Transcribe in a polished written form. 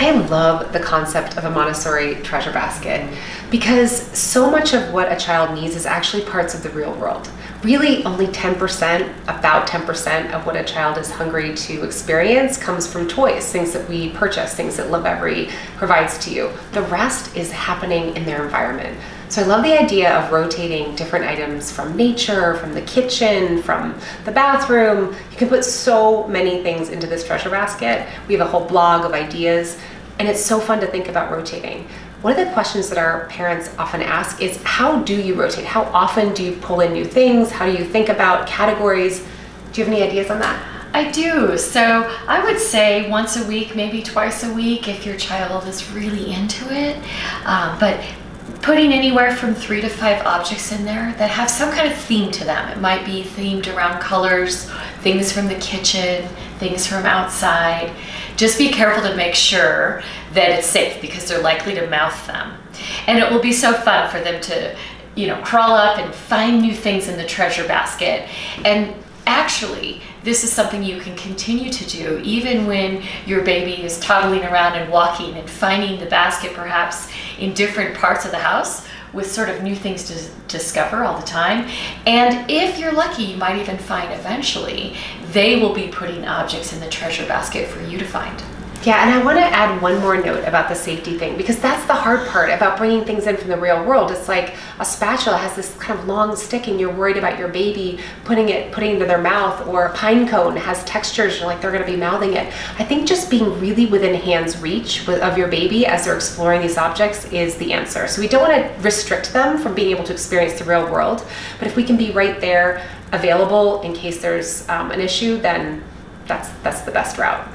I love the concept of a Montessori treasure basket because so much of what a child needs is actually parts of the real world. Really, only 10%, about 10% of what a child is hungry to experience comes from toys, things that we purchase, things that Lovevery provides to you. The rest is happening in their environment. So I love the idea of rotating different items from nature, from the kitchen, from the bathroom. You can put so many things into this treasure basket. We have a whole blog of ideas, and it's so fun to think about rotating. One of the questions that our parents often ask is, how do you rotate? How often do you pull in new things? How do you think about categories? Do you have any ideas on that? I do. So I would say once a week, maybe twice a week if your child is really into it. But putting anywhere from 3 to 5 objects in there that have some kind of theme to them. It might be themed around colors, things from the kitchen, things from outside. Just be careful to make sure that it's safe because they're likely to mouth them. And it will be so fun for them to, crawl up and find new things in the treasure basket. And actually, this is something you can continue to do even when your baby is toddling around and walking and finding the basket perhaps in different parts of the house with sort of new things to discover all the time. And if you're lucky, you might even find eventually they will be putting objects in the treasure basket for you to find. Yeah, and I want to add one more note about the safety thing, because that's the hard part about bringing things in from the real world. It's like a spatula has this kind of long stick and you're worried about your baby putting it into their mouth, or a pine cone has textures, you're like they're going to be mouthing it. I think just being really within hand's reach of your baby as they're exploring these objects is the answer. So we don't want to restrict them from being able to experience the real world, but if we can be right there available in case there's an issue, then that's the best route.